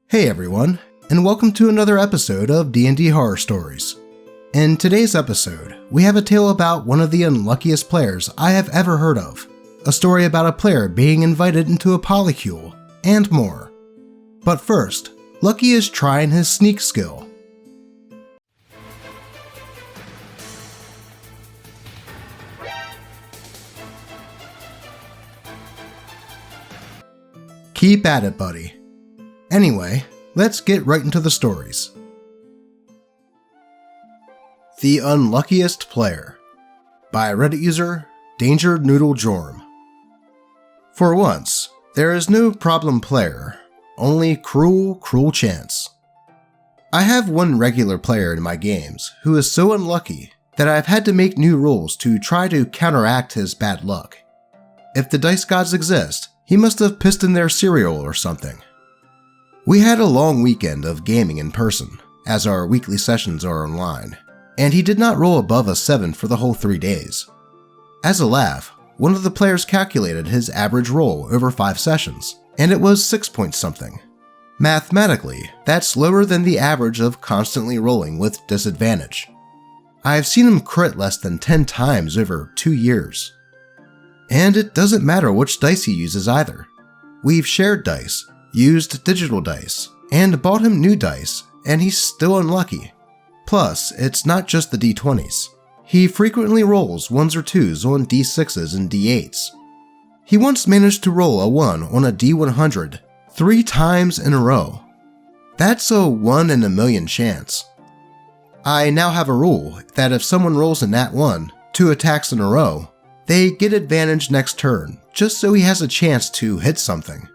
Hey everyone, and welcome to another episode of D&D Horror Stories. In today's episode, we have a tale about one of the unluckiest players I have ever heard of, a story about a player being invited into a Polycule, and more. But first, Lucky is trying his sneak skill. Keep at it, buddy. Anyway, let's get right into the stories. The Unluckiest Player by Reddit user Danger Noodle Jorm. For once, there is no problem player, only cruel chance. I have one regular player in my games who is so unlucky that I've had to make new rules to try to counteract his bad luck. If the dice gods exist, he must have pissed in their cereal or something. We had a long weekend of gaming in person, as our weekly sessions are online, and he did not roll above a 7 for the whole 3 days. As a laugh, one of the players calculated his average roll over 5 sessions, and it was 6 point something. Mathematically, that's lower than the average of constantly rolling with disadvantage. I've seen him crit less than 10 times over 2 years. And it doesn't matter which dice he uses either. We've shared dice, used digital dice, and bought him new dice, and he's still unlucky. Plus, it's not just the d20s. He frequently rolls 1s or 2s on d6s and d8s. He once managed to roll a 1 on a d100 3 times in a row. That's a 1 in a million chance. I now have a rule that if someone rolls a nat 1 2 attacks in a row, they get advantage next turn, just so he has a chance to hit something.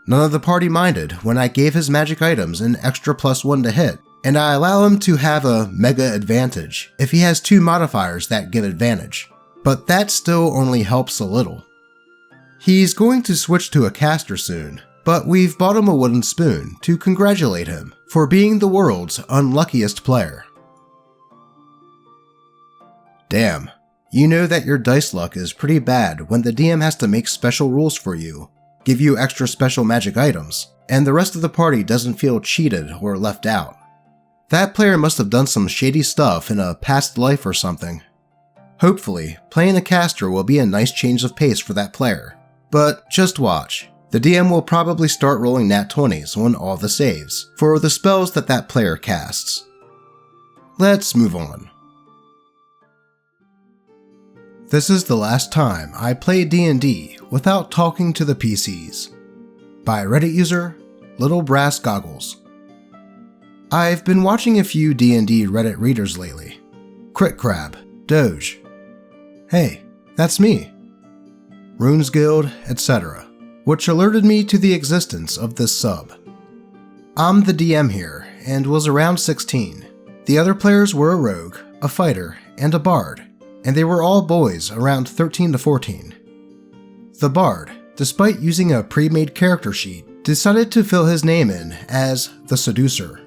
None of the party minded when I gave his magic items an extra +1 to hit, and I allow him to have a mega advantage if he has 2 modifiers that give advantage, but that still only helps a little. He's going to switch to a caster soon, but we've bought him a wooden spoon to congratulate him for being the world's unluckiest player. Damn, you know that your dice luck is pretty bad when the DM has to make special rules for you, give you extra special magic items, and the rest of the party doesn't feel cheated or left out. That player must have done some shady stuff in a past life or something. Hopefully, playing a caster will be a nice change of pace for that player. But just watch. The DM will probably start rolling nat 20s on all the saves for the spells that player casts. Let's move on. This is the last time I play D&D without talking to the PCs. By Reddit user Little Brass Goggles. I've been watching a few D&D Reddit readers lately. Crit Crab, Doge. Hey, that's me. Runes Guild, etc., which alerted me to the existence of this sub. I'm the DM here and was around 16. The other players were a rogue, a fighter, and a bard, and they were all boys around 13 to 14. The bard, despite using a pre-made character sheet, decided to fill his name in as the Seducer.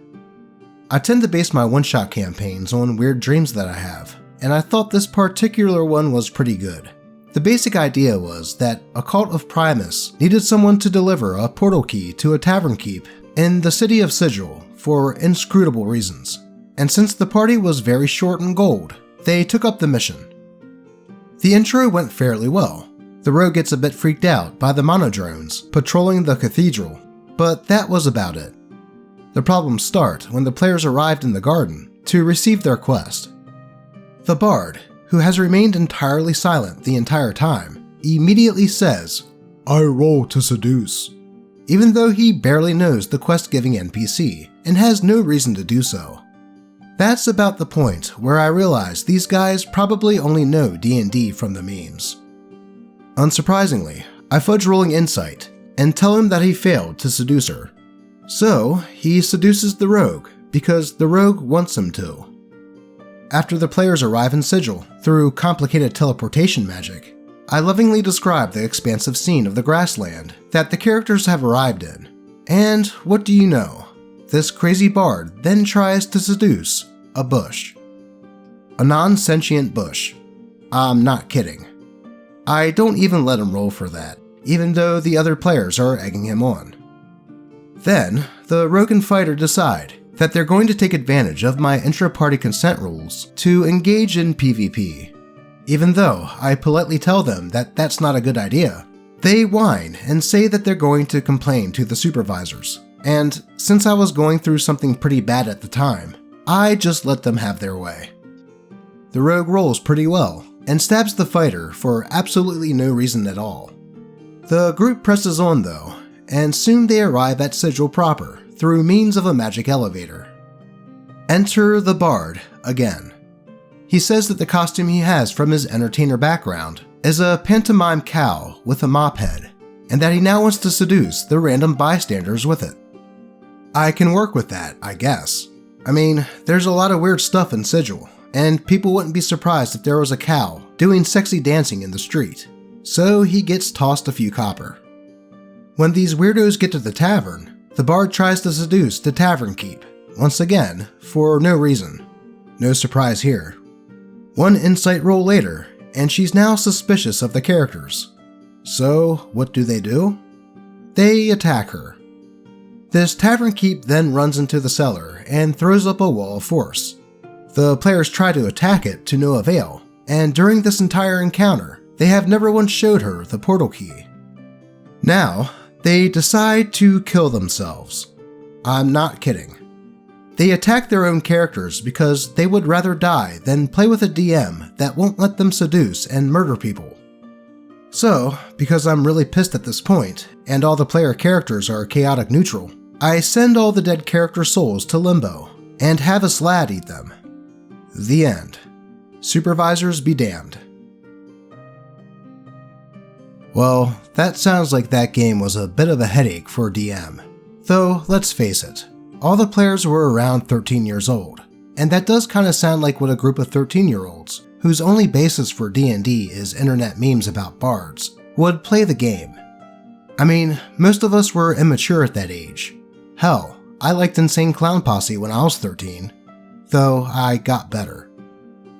I tend to base my one-shot campaigns on weird dreams that I have, and I thought this particular one was pretty good. The basic idea was that a cult of Primus needed someone to deliver a portal key to a tavern keep in the city of Sigil for inscrutable reasons, and since the party was very short in gold, they took up the mission. The intro went fairly well. The rogue gets a bit freaked out by the monodrones patrolling the cathedral, but that was about it. The problems start when the players arrived in the garden to receive their quest. The bard, who has remained entirely silent the entire time, immediately says, "I roll to seduce," even though he barely knows the quest-giving NPC and has no reason to do so. That's about the point where I realize these guys probably only know D&D from the memes. Unsurprisingly, I fudge rolling insight and tell him that he failed to seduce her. So, he seduces the rogue because the rogue wants him to. After the players arrive in Sigil through complicated teleportation magic, I lovingly describe the expansive scene of the grassland that the characters have arrived in. And what do you know? This crazy bard then tries to seduce a bush. A non-sentient bush. I'm not kidding. I don't even let him roll for that, even though the other players are egging him on. Then, the rogue and fighter decide that they're going to take advantage of my intra-party consent rules to engage in PvP. Even though I politely tell them that that's not a good idea, they whine and say that they're going to complain to the supervisors, and since I was going through something pretty bad at the time, I just let them have their way. The rogue rolls pretty well and stabs the fighter for absolutely no reason at all. The group presses on though, and soon they arrive at Sigil proper through means of a magic elevator. Enter the Bard again. He says that the costume he has from his entertainer background is a pantomime cow with a mop head, and that he now wants to seduce the random bystanders with it. I can work with that, I guess. I mean, there's a lot of weird stuff in Sigil, and people wouldn't be surprised if there was a cow doing sexy dancing in the street, so he gets tossed a few copper. When these weirdos get to the tavern, the Bard tries to seduce the tavern keep, once again, for no reason. No surprise here. One insight roll later, and she's now suspicious of the characters. So, what do? They attack her. This tavern keep then runs into the cellar and throws up a wall of force. The players try to attack it to no avail, and during this entire encounter, they have never once showed her the portal key. Now, they decide to kill themselves. I'm not kidding. They attack their own characters because they would rather die than play with a DM that won't let them seduce and murder people. So, because I'm really pissed at this point, and all the player characters are chaotic neutral, I send all the dead character souls to Limbo, and have a Slad eat them. The end. Supervisors be damned. Well, that sounds like that game was a bit of a headache for DM. Though, let's face it, all the players were around 13 years old, and that does kinda sound like what a group of 13-year-olds, whose only basis for D&D is internet memes about bards, would play the game. I mean, most of us were immature at that age. Hell, I liked Insane Clown Posse when I was 13, though I got better.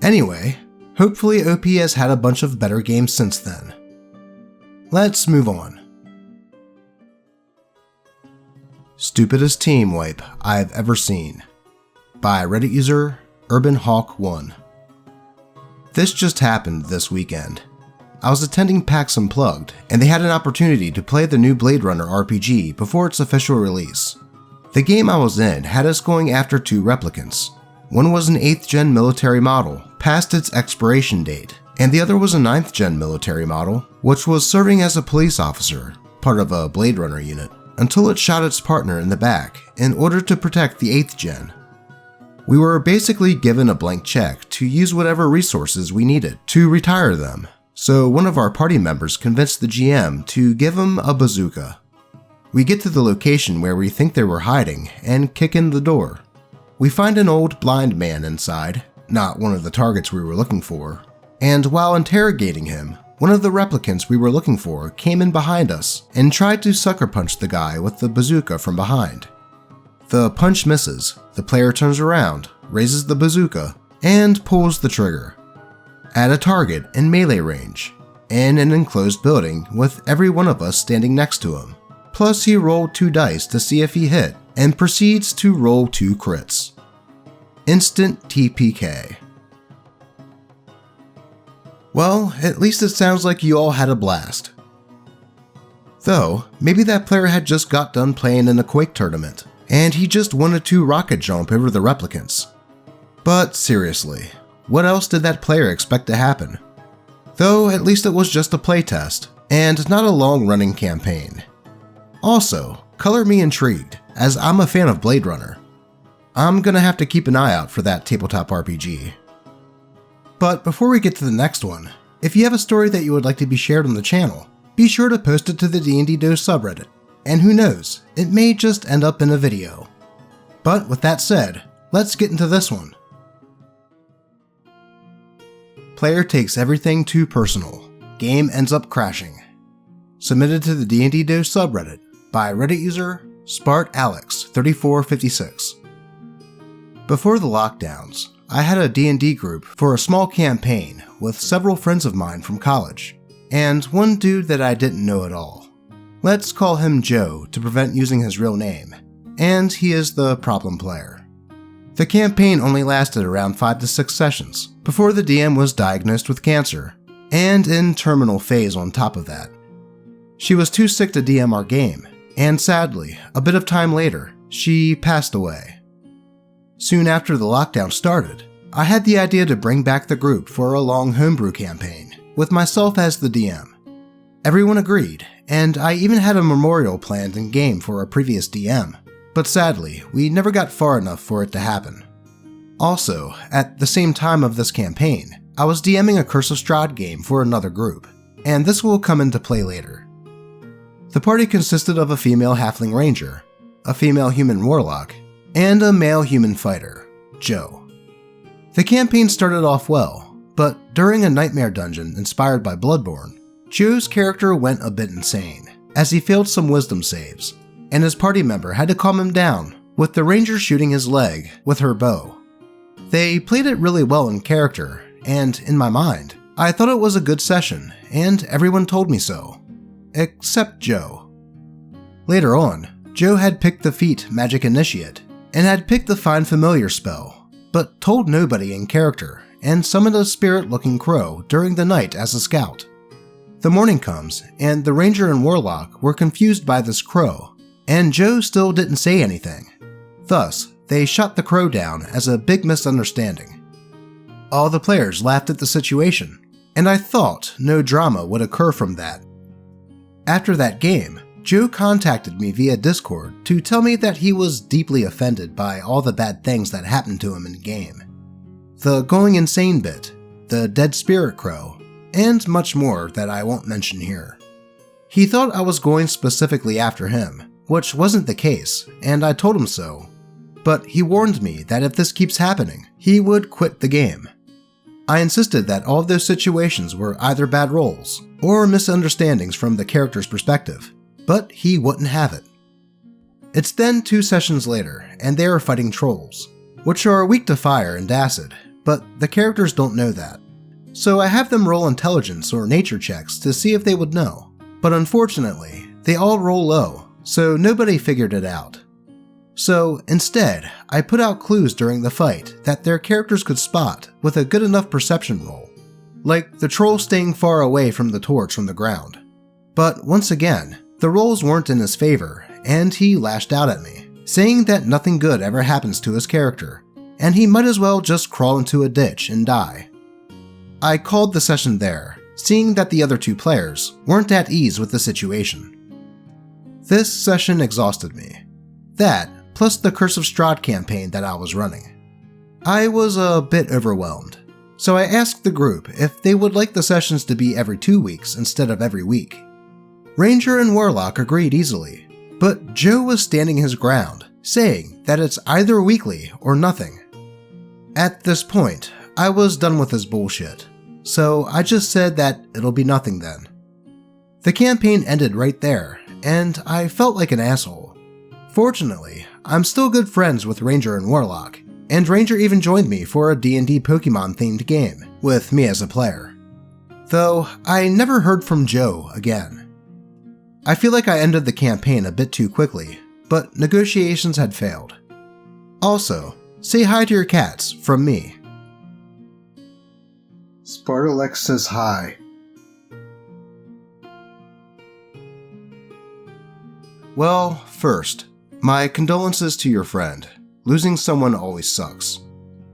Anyway, hopefully OP has had a bunch of better games since then. Let's move on. Stupidest team wipe I've ever seen, by Reddit user UrbanHawk1. This just happened this weekend. I was attending PAX Unplugged, and they had an opportunity to play the new Blade Runner RPG before its official release. The game I was in had us going after two replicants. One was an 8th gen military model, past its expiration date, and the other was a 9th gen military model, which was serving as a police officer, part of a Blade Runner unit, until it shot its partner in the back in order to protect the 8th gen. We were basically given a blank check to use whatever resources we needed to retire them, so one of our party members convinced the GM to give him a bazooka. We get to the location where we think they were hiding and kick in the door. We find an old blind man inside, not one of the targets we were looking for, and while interrogating him, one of the replicants we were looking for came in behind us and tried to sucker punch the guy with the bazooka from behind. The punch misses, the player turns around, raises the bazooka, and pulls the trigger. At a target in melee range, in an enclosed building with every one of us standing next to him. Plus he rolled 2 dice to see if he hit, and proceeds to roll 2 crits. Instant TPK. Well, at least it sounds like you all had a blast. Though, maybe that player had just got done playing in a Quake tournament, and he just wanted to rocket jump over the replicants. But seriously, what else did that player expect to happen? Though at least it was just a playtest, and not a long-running campaign. Also, color me intrigued, as I'm a fan of Blade Runner. I'm gonna have to keep an eye out for that tabletop RPG. But before we get to the next one, if you have a story that you would like to be shared on the channel, be sure to post it to the D&D Doge subreddit, and who knows, it may just end up in a video. But with that said, let's get into this one. Player takes everything too personal. Game ends up crashing. Submitted to the D&D Doge subreddit by Reddit user SpartAlex3456. Before the lockdowns, I had a D&D group for a small campaign with several friends of mine from college, and one dude that I didn't know at all. Let's call him Joe to prevent using his real name, and he is the problem player. The campaign only lasted around 5 to 6 sessions before the DM was diagnosed with cancer, and in terminal phase on top of that. She was too sick to DM our game, and sadly, a bit of time later, she passed away. Soon after the lockdown started, I had the idea to bring back the group for a long homebrew campaign, with myself as the DM. Everyone agreed, and I even had a memorial planned in game for a previous DM, but sadly, we never got far enough for it to happen. Also, at the same time of this campaign, I was DMing a Curse of Strahd game for another group, and this will come into play later. The party consisted of a female halfling ranger, a female human warlock, and a male human fighter, Joe. The campaign started off well, but during a nightmare dungeon inspired by Bloodborne, Joe's character went a bit insane, as he failed some wisdom saves, and his party member had to calm him down, with the ranger shooting his leg with her bow. They played it really well in character, and in my mind, I thought it was a good session, and everyone told me so. Except Joe. Later on, Joe had picked the feat Magic Initiate, and had picked the Find Familiar spell, but told nobody in character, and summoned a spirit-looking crow during the night as a scout. The morning comes, and the ranger and warlock were confused by this crow, and Joe still didn't say anything. Thus, they shot the crow down as a big misunderstanding. All the players laughed at the situation, and I thought no drama would occur from that. After that game, Joe contacted me via Discord to tell me that he was deeply offended by all the bad things that happened to him in game. The going insane bit, the dead spirit crow, and much more that I won't mention here. He thought I was going specifically after him, which wasn't the case, and I told him so, but he warned me that if this keeps happening, he would quit the game. I insisted that all of those situations were either bad rolls or misunderstandings from the character's perspective, but he wouldn't have it. It's then 2 sessions later, and they are fighting trolls, which are weak to fire and acid, but the characters don't know that. So I have them roll intelligence or nature checks to see if they would know, but unfortunately, they all roll low, so nobody figured it out. So instead, I put out clues during the fight that their characters could spot with a good enough perception roll, like the troll staying far away from the torch from the ground. But once again, the rolls weren't in his favor, and he lashed out at me, saying that nothing good ever happens to his character, and he might as well just crawl into a ditch and die. I called the session there, seeing that the other 2 players weren't at ease with the situation. This session exhausted me. That, plus the Curse of Strahd campaign that I was running. I was a bit overwhelmed, so I asked the group if they would like the sessions to be every 2 weeks instead of every week. Ranger and Warlock agreed easily, but Joe was standing his ground, saying that it's either weekly or nothing. At this point, I was done with his bullshit, so I just said that it'll be nothing then. The campaign ended right there, and I felt like an asshole. Fortunately, I'm still good friends with Ranger and Warlock, and Ranger even joined me for a D&D Pokemon themed game, with me as a player. Though, I never heard from Joe again. I feel like I ended the campaign a bit too quickly, but negotiations had failed. Also, say hi to your cats from me. Spartalex says hi. Well, first, my condolences to your friend. Losing someone always sucks.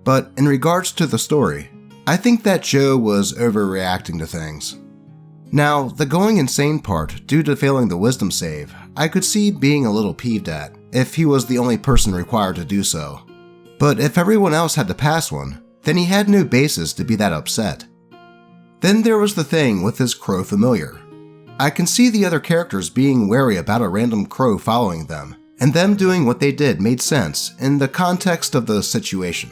But in regards to the story, I think that Joe was overreacting to things. Now, the going insane part due to failing the wisdom save, I could see being a little peeved at, if he was the only person required to do so. But if everyone else had to pass one, then he had no basis to be that upset. Then there was the thing with his crow familiar. I can see the other characters being wary about a random crow following them, and them doing what they did made sense in the context of the situation.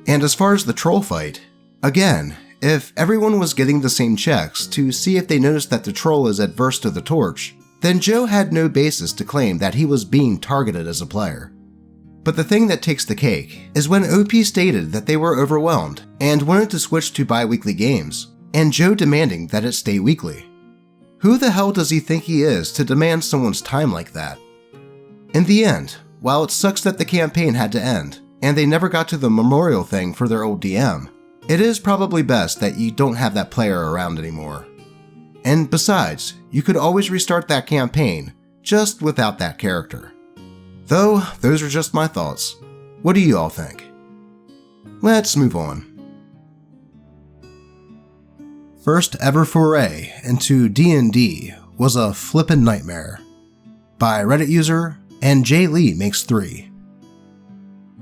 And as far as the troll fight, again, if everyone was getting the same checks to see if they noticed that the troll is adverse to the torch, then Joe had no basis to claim that he was being targeted as a player. But the thing that takes the cake is when OP stated that they were overwhelmed and wanted to switch to bi-weekly games, and Joe demanding that it stay weekly. Who the hell does he think he is to demand someone's time like that? In the end, while it sucks that the campaign had to end, and they never got to the memorial thing for their old DM, it is probably best that you don't have that player around anymore. And besides, you could always restart that campaign, just without that character. Though, those are just my thoughts. What do you all think? Let's move on. First ever foray into D&D was a flippin' nightmare. By Reddit user, and Jay Lee makes 3.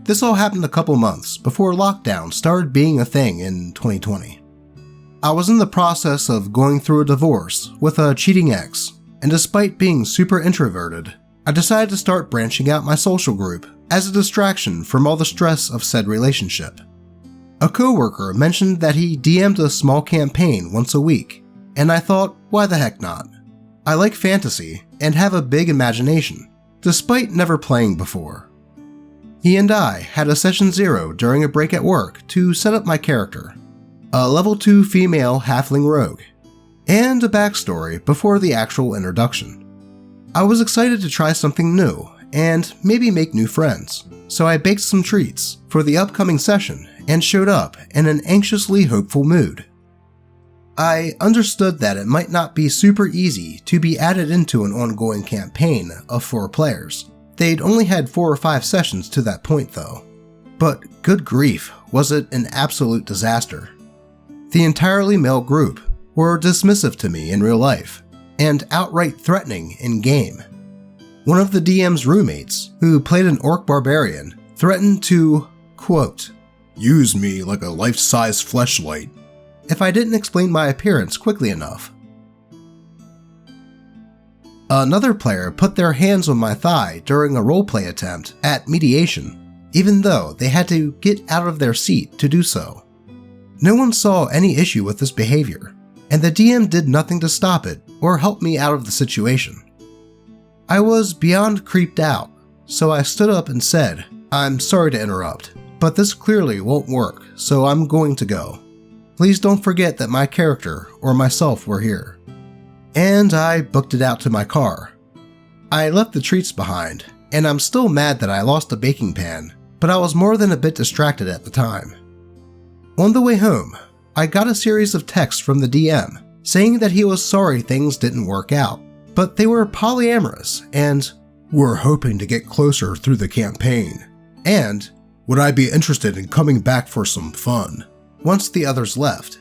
This all happened a couple months before lockdown started being a thing in 2020. I was in the process of going through a divorce with a cheating ex, and despite being super introverted, I decided to start branching out my social group as a distraction from all the stress of said relationship. A coworker mentioned that he DM'd a small campaign once a week, and I thought, why the heck not? I like fantasy and have a big imagination, despite never playing before. He and I had a session 0 during a break at work to set up my character, a level 2 female halfling rogue, and a backstory before the actual introduction. I was excited to try something new and maybe make new friends, so I baked some treats for the upcoming session and showed up in an anxiously hopeful mood. I understood that it might not be super easy to be added into an ongoing campaign of 4 players. They'd only had 4 or 5 sessions to that point though. But good grief, was it an absolute disaster. The entirely male group were dismissive to me in real life, and outright threatening in game. One of the DM's roommates, who played an orc barbarian, threatened to, quote, use me like a life-size fleshlight if I didn't explain my appearance quickly enough. Another player put their hands on my thigh during a roleplay attempt at mediation, even though they had to get out of their seat to do so. No one saw any issue with this behavior, and the DM did nothing to stop it or help me out of the situation. I was beyond creeped out, so I stood up and said, I'm sorry to interrupt, but this clearly won't work, so I'm going to go. Please don't forget that my character or myself were here. And I booked it out to my car. I left the treats behind, and I'm still mad that I lost a baking pan, but I was more than a bit distracted at the time. On the way home, I got a series of texts from the DM saying that he was sorry things didn't work out, but they were polyamorous and were hoping to get closer through the campaign, and would I be interested in coming back for some fun once the others left.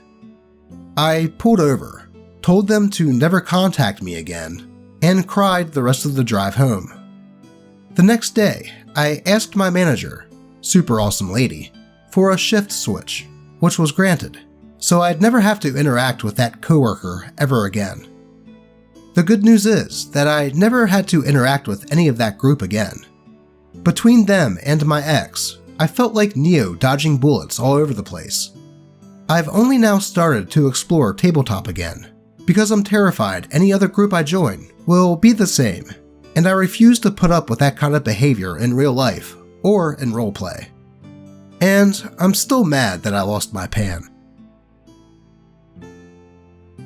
I pulled over, told them to never contact me again, and cried the rest of the drive home. The next day, I asked my manager, super awesome lady, for a shift switch, which was granted, so I'd never have to interact with that coworker ever again. The good news is that I never had to interact with any of that group again. Between them and my ex, I felt like Neo dodging bullets all over the place. I've only now started to explore tabletop again, because I'm terrified any other group I join will be the same, and I refuse to put up with that kind of behavior in real life or in roleplay. And I'm still mad that I lost my pan.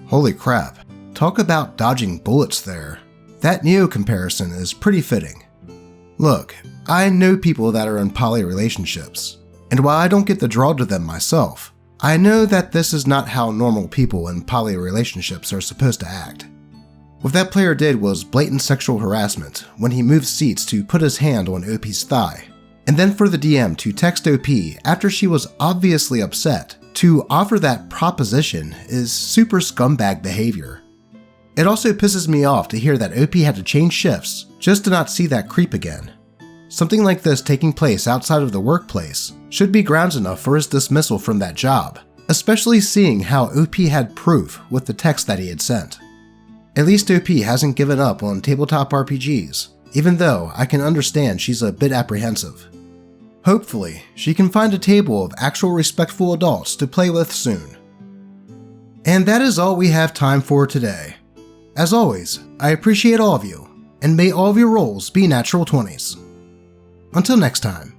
Holy crap, talk about dodging bullets there. That Neo comparison is pretty fitting. Look, I know people that are in poly relationships, and while I don't get the draw to them myself, I know that this is not how normal people in poly relationships are supposed to act. What that player did was blatant sexual harassment when he moved seats to put his hand on OP's thigh, and then for the DM to text OP after she was obviously upset to offer that proposition is super scumbag behavior. It also pisses me off to hear that OP had to change shifts just to not see that creep again. Something like this taking place outside of the workplace should be grounds enough for his dismissal from that job, especially seeing how OP had proof with the text that he had sent. At least OP hasn't given up on tabletop RPGs, even though I can understand she's a bit apprehensive. Hopefully, she can find a table of actual respectful adults to play with soon. And that is all we have time for today. As always, I appreciate all of you, and may all of your rolls be natural 20s. Until next time.